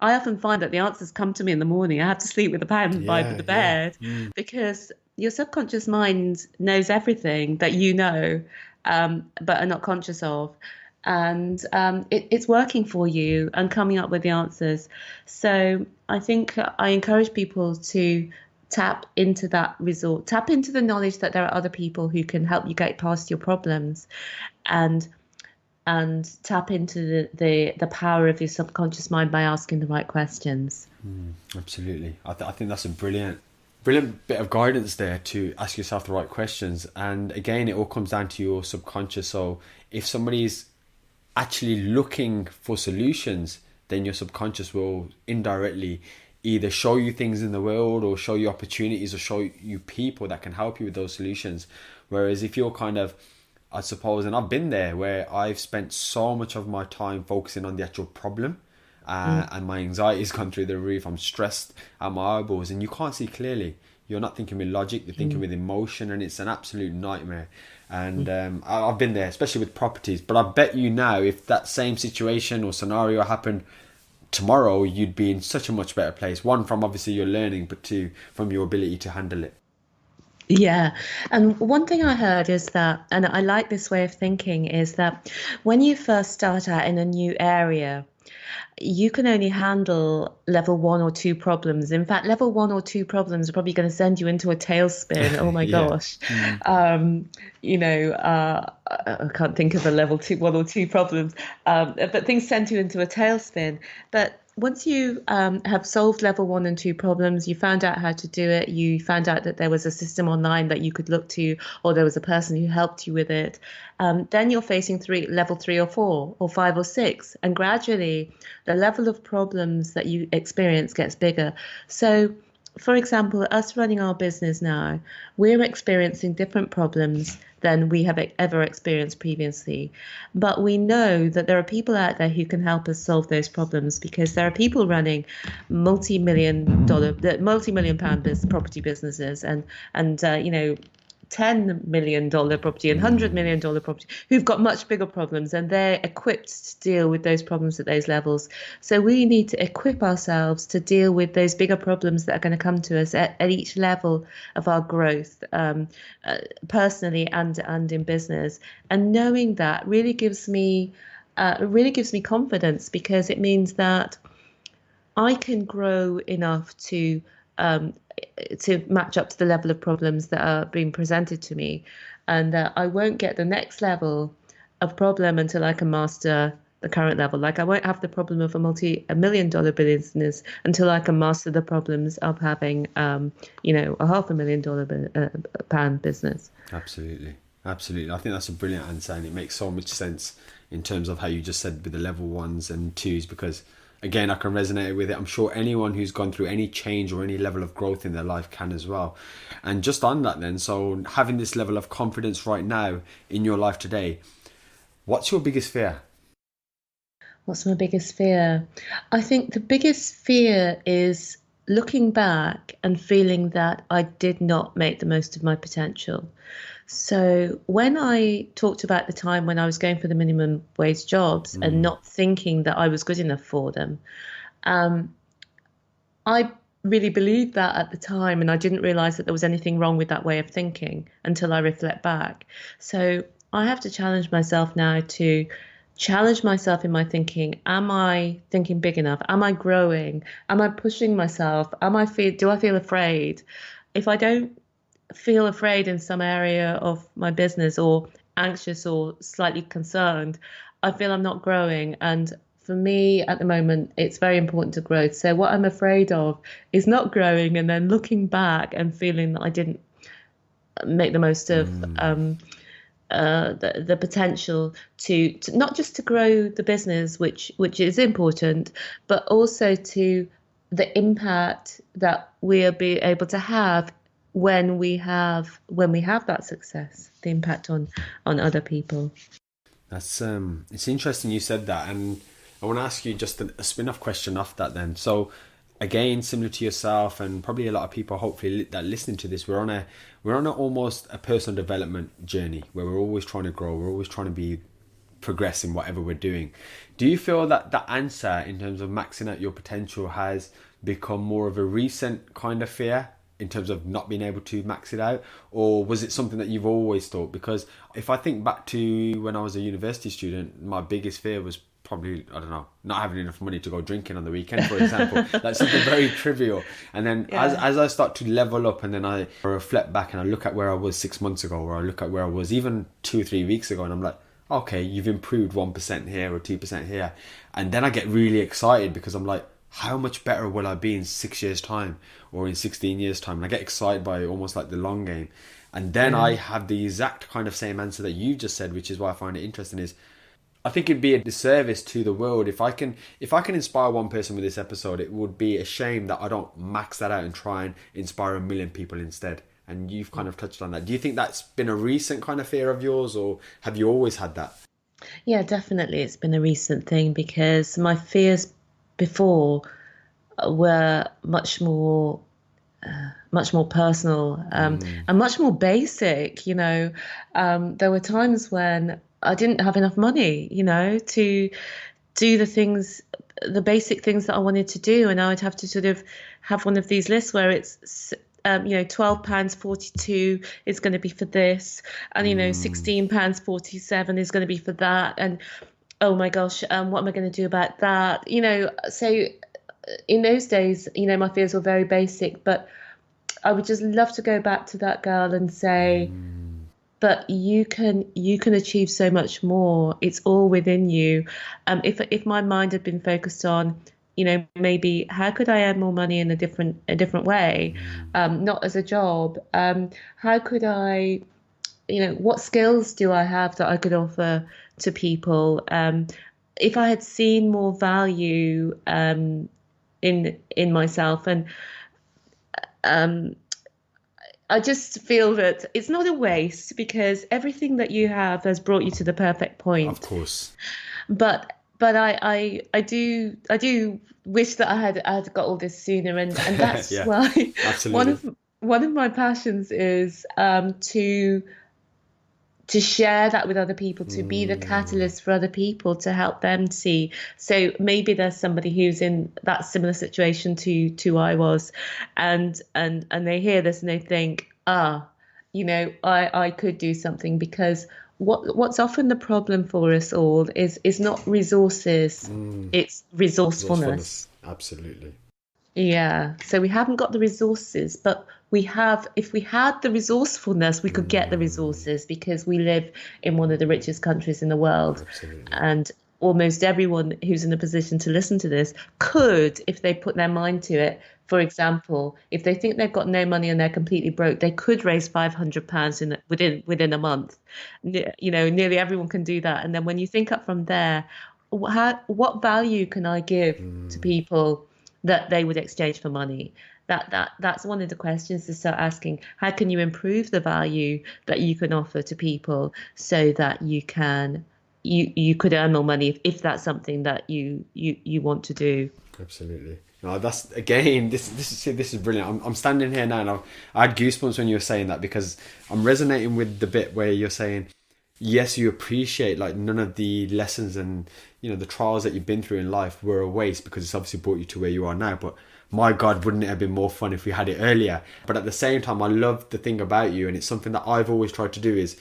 I often find that the answers come to me in the morning. I have to sleep with a pen by the bed because your subconscious mind knows everything that you know, but are not conscious of. And it's working for you and coming up with the answers. So I think I encourage people to tap into that resort, tap into the knowledge that there are other people who can help you get past your problems, and tap into the power of your subconscious mind by asking the right questions. Absolutely. I think that's a brilliant bit of guidance there, to ask yourself the right questions. And again, it all comes down to your subconscious. So if somebody's actually looking for solutions, then your subconscious will indirectly either show you things in the world, or show you opportunities, or show you people that can help you with those solutions. Whereas if you're kind of, I suppose, and I've been there, where I've spent so much of my time focusing on the actual problem, and my anxiety's gone through the roof. I'm stressed at my eyeballs, and you can't see clearly. You're not thinking with logic, you're thinking with emotion, and it's an absolute nightmare. And I've been there, especially with properties. But I bet you now, if that same situation or scenario happened tomorrow, you'd be in such a much better place. One, from obviously your learning, but two, from your ability to handle it. Yeah. And one thing I heard is that, and I like this way of thinking, is that when you first start out in a new area, you can only handle level 1 or 2 problems. In fact, level 1 or 2 problems are probably going to send you into a tailspin. Oh my gosh. I can't think of a level 1 or 2 problems, but things send you into a tailspin. But once you have solved level 1 and 2 problems, you found out how to do it, you found out that there was a system online that you could look to, or there was a person who helped you with it, then you're facing level 3 or 4 or 5 or 6, and gradually the level of problems that you experience gets bigger. So, for example, us running our business now, we're experiencing different problems than we have ever experienced previously. But we know that there are people out there who can help us solve those problems, because there are people running multi-million pound property businesses and $10 million property and $100 million property who've got much bigger problems, and they're equipped to deal with those problems at those levels. So we need to equip ourselves to deal with those bigger problems that are going to come to us at each level of our growth, personally and in business. And knowing that really gives me confidence, because it means that I can grow enough to match up to the level of problems that are being presented to me, and I won't get the next level of problem until I can master the current level. Like, I won't have the problem of a million-dollar business until I can master the problems of having a $500,000 pound business. Absolutely. I think that's a brilliant answer, and it makes so much sense in terms of how you just said with the level 1s and 2s, because again, I can resonate with it. I'm sure anyone who's gone through any change or any level of growth in their life can as well. And just on that then, so having this level of confidence right now in your life today, what's your biggest fear? What's my biggest fear? I think the biggest fear is looking back and feeling that I did not make the most of my potential. So when I talked about the time when I was going for the minimum wage jobs and not thinking that I was good enough for them, I really believe that at the time, and I didn't realize that there was anything wrong with that way of thinking until I reflect back. So I have to challenge myself now to challenge myself in my thinking. Am I thinking big enough? Am I growing? Am I pushing myself? Do I feel afraid? If I don't feel afraid in some area of my business, or anxious or slightly concerned, I feel I'm not growing. And for me at the moment, it's very important to growth. So what I'm afraid of is not growing and then looking back and feeling that I didn't make the most of the potential to not just to grow the business, which is important, but also to the impact that we'll be able to have when we have that success, the impact on other people. That's it's interesting you said that, and I want to ask you just a spin-off question off that then. So again, similar to yourself and probably a lot of people hopefully that listening to this, we're on a almost a personal development journey where we're always trying to grow, we're always trying to be progressing whatever we're doing. Do you feel that the answer in terms of maxing out your potential has become more of a recent kind of fear in terms of not being able to max it out, or was it something that you've always thought? Because if I think back to when I was a university student, my biggest fear was probably, I don't know, not having enough money to go drinking on the weekend, for example. That's something very trivial. And then as I start to level up, and then I reflect back and I look at where I was 6 months ago, or I look at where I was even 2 or 3 weeks ago, and I'm like, okay, you've improved 1% here or 2% here. And then I get really excited because I'm like, how much better will I be in 6 years time or in 16 years time? And I get excited by almost like the long game. And then I have the exact kind of same answer that you just said, which is why I find it interesting, is I think it'd be a disservice to the world if I can inspire one person with this episode. It would be a shame that I don't max that out and try and inspire 1 million people instead. And you've kind of touched on that. Do you think that's been a recent kind of fear of yours, or have you always had that? Yeah, definitely. It's been a recent thing because my fears before were much more personal, and much more basic. There were times when I didn't have enough money, to do the basic things that I wanted to do, and I would have to sort of have one of these lists where it's £12.42 is going to be for this, and £16.47 is going to be for that, and oh my gosh, what am I going to do about that? So in those days, my fears were very basic, but I would just love to go back to that girl and say, but you can achieve so much more. It's all within you. If my mind had been focused on, maybe how could I earn more money in a different way, not as a job. How could I, what skills do I have that I could offer to people? If I had seen more value in myself, and I just feel that it's not a waste because everything that you have has brought you to the perfect point. Of course. But I do wish that I had got all this sooner, and that's why absolutely. one of my passions is to share that with other people, to be the catalyst for other people, to help them see. So maybe there's somebody who's in that similar situation to I was, and they hear this and they think, I could do something, because what's often the problem for us all is not resources, it's resourcefulness. Absolutely. Yeah, so we haven't got the resources, but if we had the resourcefulness, we could get the resources, because we live in one of the richest countries in the world. Absolutely. And almost everyone who's in a position to listen to this could, if they put their mind to it. For example, if they think they've got no money and they're completely broke, they could raise £500 within a month. Nearly everyone can do that. And then when you think up from there, what value can I give to people that they would exchange for money? That's one of the questions to start asking. How can you improve the value that you can offer to people so that you could earn more money if that's something that you want to do? Absolutely. No, that's, again, this is brilliant. I'm standing here now, and I had goosebumps when you were saying that, because I'm resonating with the bit where you're saying yes, you appreciate like none of the lessons and the trials that you've been through in life were a waste, because it's obviously brought you to where you are now. But my God, wouldn't it have been more fun if we had it earlier? But at the same time, I love the thing about you, and it's something that I've always tried to do is,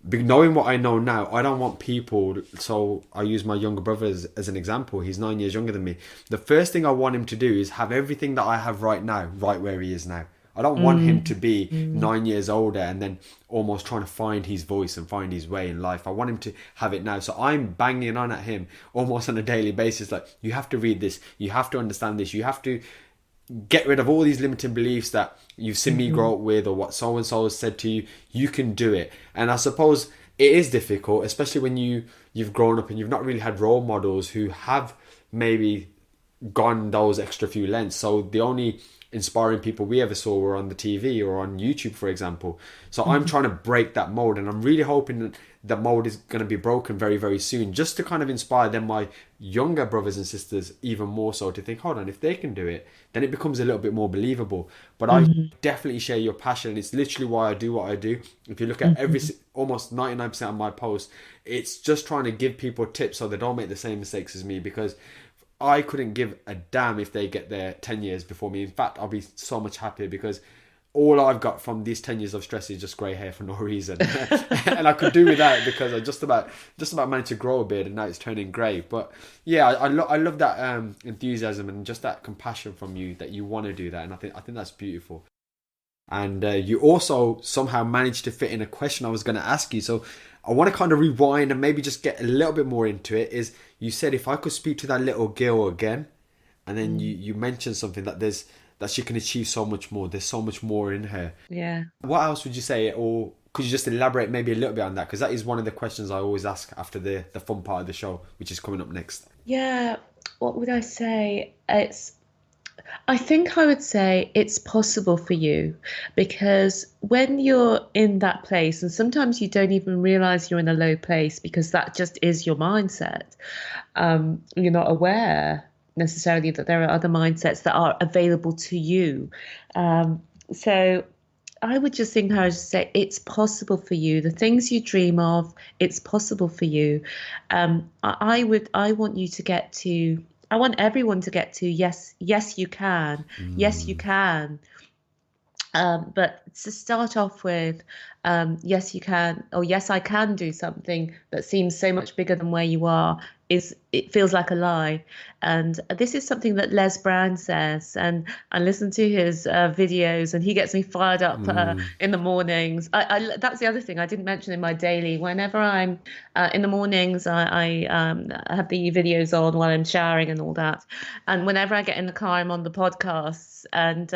knowing what I know now, I don't want people. So I use my younger brother as an example. He's 9 years younger than me. The first thing I want him to do is have everything that I have right now, right where he is now. I don't want him to be 9 years older and then almost trying to find his voice and find his way in life. I want him to have it now. So I'm banging on at him almost on a daily basis. Like, you have to read this. You have to understand this. You have to get rid of all these limiting beliefs that you've seen me grow up with, or what so and so has said to you. You can do it. And I suppose it is difficult, especially when you've grown up and you've not really had role models who have maybe gone those extra few lengths. So the only inspiring people we ever saw were on the TV or on YouTube, for example. So I'm trying to break that mold, and I'm really hoping that the mold is going to be broken very, very soon, just to kind of inspire them, my younger brothers and sisters, even more so, to think, hold on, if they can do it, then it becomes a little bit more believable. But I definitely share your passion, and it's literally why I do what I do. If you look at almost 99% of my posts, it's just trying to give people tips so they don't make the same mistakes as me, because I couldn't give a damn if they get there 10 years before me. In fact, I'll be so much happier, because all I've got from these 10 years of stress is just grey hair for no reason. And I could do without, because I just about managed to grow a beard, and now it's turning grey. But yeah, I love that enthusiasm and just that compassion from you, that you want to do that. And I think that's beautiful. And you also somehow managed to fit in a question I was going to ask you. So I want to kind of rewind and maybe just get a little bit more into it. Is, you said if I could speak to that little girl again, and then you mentioned something that she can achieve so much more. There's so much more in her. Yeah. What else would you say, or could you just elaborate maybe a little bit on that? Because that is one of the questions I always ask after the fun part of the show, which is coming up next. Yeah. What would I say? I think I would say it's possible for you, because when you're in that place, and sometimes you don't even realize you're in a low place because that just is your mindset. You're not aware necessarily that there are other mindsets that are available to you. So I would just encourage to say it's possible for you. The things you dream of, it's possible for you. I want you to get to. I want everyone to get to yes, you can. Yes, you can. But to start off with, yes, you can, or yes, I can do something that seems so much bigger than where you are, it feels like a lie. And this is something that Les Brown says, and I listen to his videos, and he gets me fired up in the mornings. That's the other thing I didn't mention in my daily. Whenever I'm in the mornings, I have the videos on while I'm showering and all that. And whenever I get in the car, I'm on the podcasts, and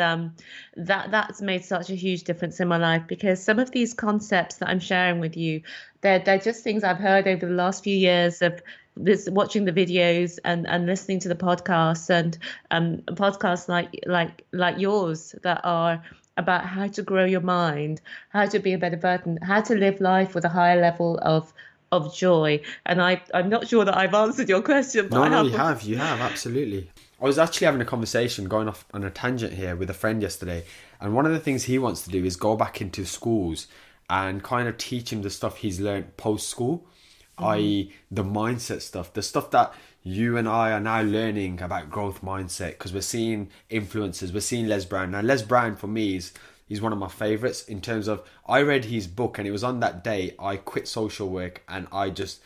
that's made such a huge difference in my life, because some of these concepts that I'm sharing with you, they're just things I've heard over the last few years of watching the videos and listening to the podcasts, and podcasts like yours that are about how to grow your mind, how to be a better person, how to live life with a higher level of joy. And I'm not sure that I've answered your question, but No, you have, absolutely. I was actually having a conversation, going off on a tangent here, with a friend yesterday, and one of the things he wants to do is go back into schools and kind of teach him the stuff he's learned post-school, i.e. the mindset stuff, the stuff that you and I are now learning about growth mindset, because we're seeing influencers, we're seeing Les Brown. Now, Les Brown, for me, he's one of my favourites, in terms of, I read his book, and it was on that day I quit social work, and I just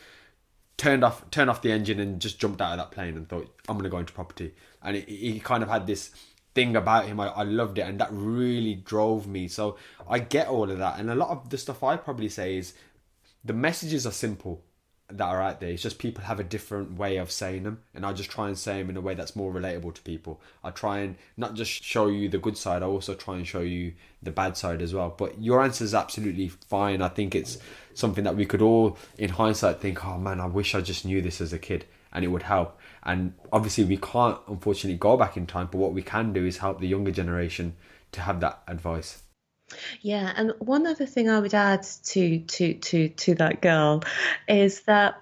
turned off the engine and just jumped out of that plane and thought, I'm going to go into property. And he kind of had this thing about him. I loved it, and that really drove me. So I get all of that, and a lot of the stuff I probably say is, the messages are simple that are out there. It's just people have a different way of saying them, and I just try and say them in a way that's more relatable to people. I try and not just show you the good side, I also try and show you the bad side as well. But your answer is absolutely fine. I think it's something that we could all, in hindsight, think, oh man, I wish I just knew this as a kid, and it would help. And obviously we can't, unfortunately, go back in time, but what we can do is help the younger generation to have that advice. Yeah, and one other thing I would add to that girl is that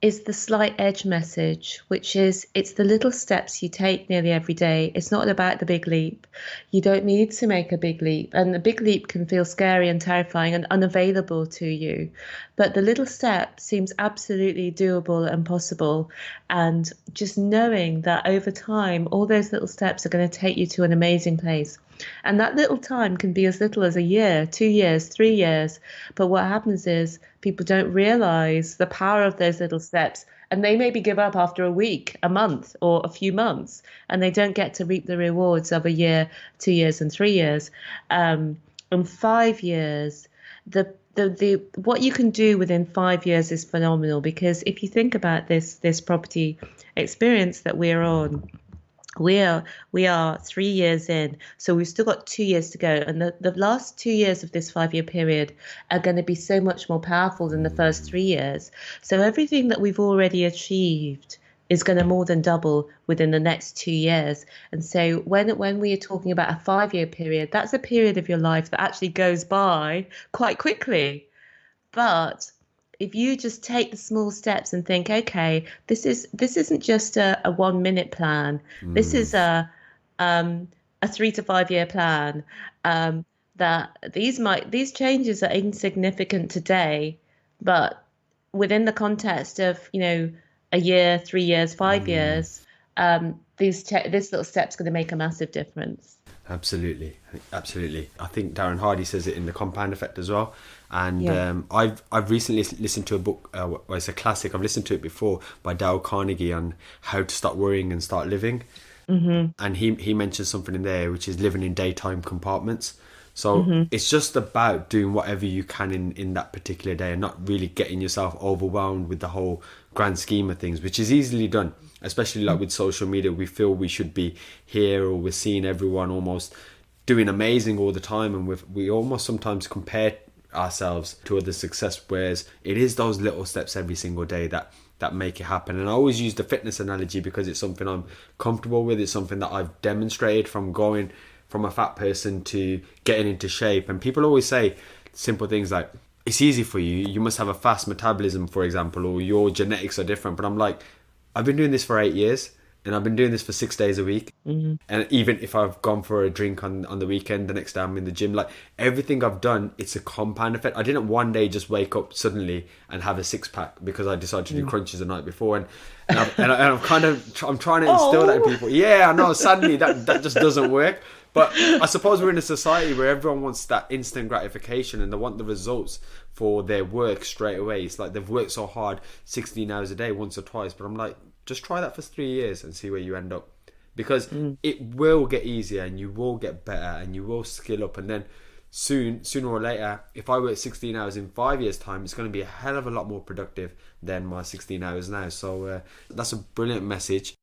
is the slight edge message, which is it's the little steps you take nearly every day. It's not about the big leap. You don't need to make a big leap. And the big leap can feel scary and terrifying and unavailable to you. But the little step seems absolutely doable and possible. And just knowing that over time, all those little steps are going to take you to an amazing place. And that little time can be as little as a year, 2 years, 3 years. But what happens is people don't realize the power of those little steps. And they maybe give up after a week, a month, or a few months, and they don't get to reap the rewards of a year, 2 years, and 3 years. In 5 years, the what you can do within 5 years is phenomenal. Because if you think about this property experience that we're on, we are 3 years in, so we've still got 2 years to go, and the last 2 years of this 5 year period are going to be so much more powerful than the first 3 years. So everything that we've already achieved is going to more than double within the next 2 years. And so when we are talking about a 5 year period, that's a period of your life that actually goes by quite quickly. But if you just take the small steps and think, okay, this isn't just a 1 minute plan. This is a 3 to 5 year plan. That these changes are insignificant today, but within the context of a year, 3 years, 5 years, this little step's going to make a massive difference. Absolutely. I think Darren Hardy says it in The Compound Effect as well. And Yeah. I've recently listened to a book, well, it's a classic, I've listened to it before, by Dale Carnegie, on how to stop worrying and start living. And he mentions something in there which is living in daytime compartments. So it's just about doing whatever you can in that particular day, and not really getting yourself overwhelmed with the whole grand scheme of things, which is easily done. Especially like with social media, we feel we should be here, or we're seeing everyone almost doing amazing all the time, and we almost sometimes compare ourselves to other success, whereas it is those little steps every single day that make it happen. And I always use the fitness analogy because it's something I'm comfortable with. It's something that I've demonstrated from going from a fat person to getting into shape. And people always say simple things like, it's easy for you, you must have a fast metabolism, for example, or your genetics are different. But I'm like, I've been doing this for 8 years, and I've been doing this for 6 days a week. And even if I've gone for a drink on the weekend, the next day I'm in the gym, like everything I've done, it's a compound effect. I didn't one day just wake up suddenly and have a 6-pack because I decided to do crunches the night before. And I'm trying to instill that in people. Yeah, I know, sadly that just doesn't work. But I suppose we're in a society where everyone wants that instant gratification, and they want the results for their work straight away. It's like they've worked so hard 16 hours a day once or twice. But I'm like, just try that for 3 years and see where you end up. Because it will get easier, and you will get better, and you will skill up. And then sooner or later, if I work 16 hours in 5 years' time, it's going to be a hell of a lot more productive than my 16 hours now. So that's a brilliant message.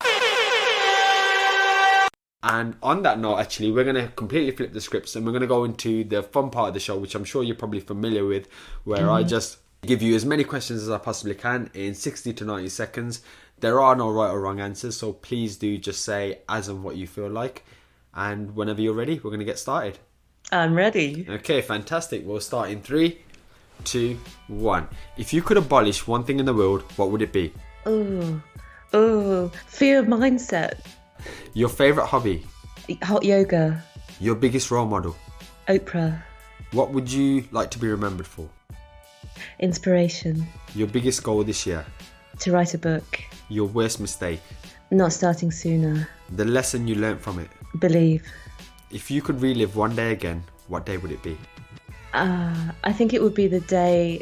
And on that note, actually, we're going to completely flip the scripts, and we're going to go into the fun part of the show, which I'm sure you're probably familiar with, where I just give you as many questions as I possibly can in 60 to 90 seconds. There are no right or wrong answers, so please do just say as and what you feel like. And whenever you're ready, we're going to get started. I'm ready. Okay, fantastic. We'll start in 3, 2, 1. If you could abolish one thing in the world, what would it be? Fear mindset. Your favourite hobby? Hot yoga. Your biggest role model? Oprah. What would you like to be remembered for? Inspiration. Your biggest goal this year? To write a book. Your worst mistake? Not starting sooner. The lesson you learnt from it? Believe. If you could relive one day again, what day would it be? I think it would be the day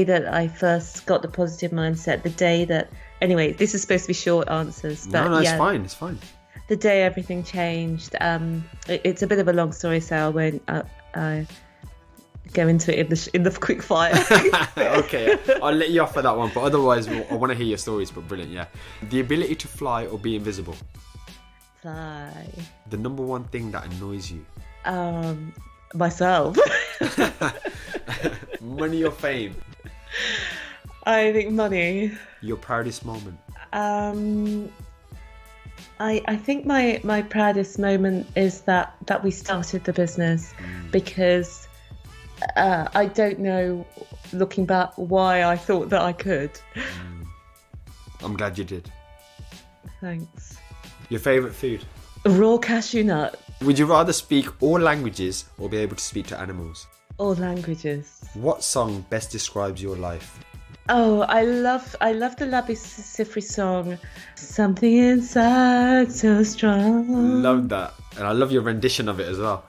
that I first got the positive mindset. The day that, anyway, this is supposed to be short answers. But No, yeah, it's fine. The day everything changed. It's a bit of a long story, so I won't go into it in the quick fire. Okay, I'll let you off for that one. But otherwise, I want to hear your stories. But brilliant, yeah. The ability to fly or be invisible? Fly. The number one thing that annoys you? Myself. Money or fame? I think money. Your proudest moment? I think my proudest moment is that we started the business, because I don't know, looking back, why I thought that I could. I'm glad you did. Thanks. Your favourite food? A raw cashew nut. Would you rather speak all languages or be able to speak to animals? All languages. What song best describes your life? Oh, I love the Labi Siffre song. Something inside so strong. Love that. And I love your rendition of it as well.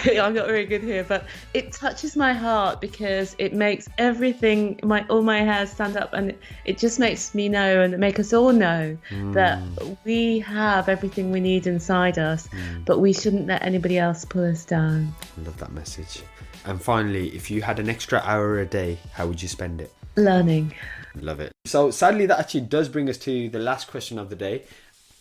I'm not very good here, but it touches my heart because it makes everything, all my hairs stand up, and it just makes me know and make us all know that we have everything we need inside us, but we shouldn't let anybody else pull us down. I love that message. And finally, if you had an extra hour a day, how would you spend it? Learning. Love it. So sadly, that actually does bring us to the last question of the day,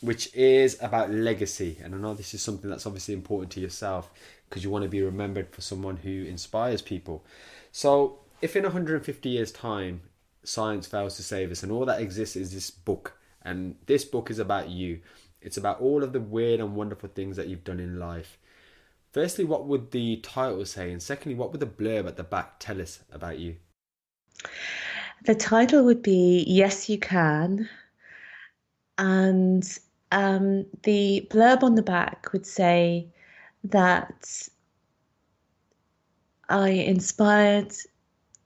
which is about legacy. And I know this is something that's obviously important to yourself because you want to be remembered for someone who inspires people. So if in 150 years time science fails to save us and all that exists is this book, and this book is about you, it's about all of the weird and wonderful things that you've done in life. Firstly, what would the title say? And secondly, what would the blurb at the back tell us about you? The title would be Yes You Can, and the blurb on the back would say that I inspired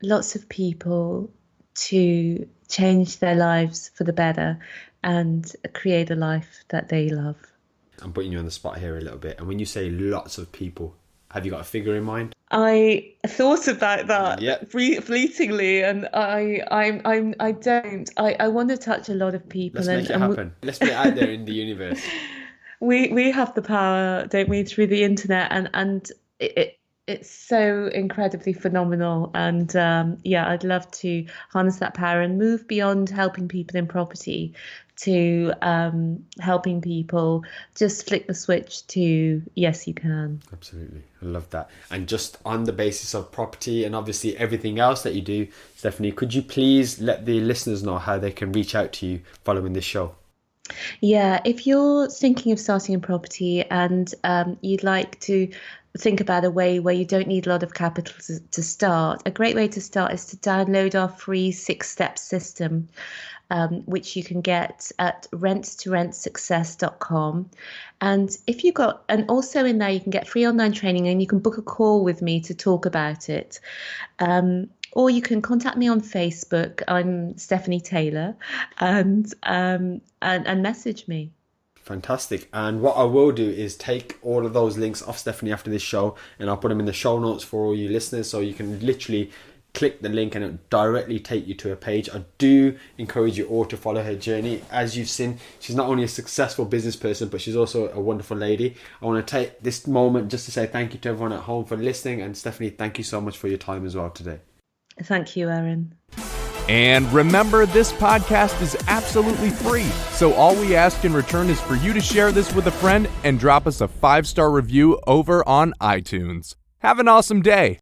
lots of people to change their lives for the better and create a life that they love. I'm putting you on the spot here a little bit. And when you say lots of people, have you got a figure in mind? I thought about that fleetingly, and I don't. I want to touch a lot of people. Let's make it happen. Let's put it out there in the universe. We have the power, don't we, through the internet, and it's so incredibly phenomenal. And I'd love to harness that power and move beyond helping people in property to helping people just flick the switch to yes you can. Absolutely, I love that. And just on the basis of property and obviously everything else that you do, Stephanie, could you please let the listeners know how they can reach out to you following this show? Yeah, if you're thinking of starting a property and you'd like to think about a way where you don't need a lot of capital to start, a great way to start is to download our free 6-step system, which you can get at renttoRentSuccess.com. And if you got, and also in there you can get free online training and you can book a call with me to talk about it. Or you can contact me on Facebook. I'm Stephanie Taylor, and message me. Fantastic. And what I will do is take all of those links off Stephanie after this show, and I'll put them in the show notes for all you listeners, so you can literally click the link and it'll directly take you to a page. I do encourage you all to follow her journey. As you've seen, she's not only a successful business person, but she's also a wonderful lady. I want to take this moment just to say thank you to everyone at home for listening, and Stephanie, thank you so much for your time as well today. Thank you, Aaron. And remember, this podcast is absolutely free. So all we ask in return is for you to share this with a friend and drop us a 5-star review over on iTunes. Have an awesome day.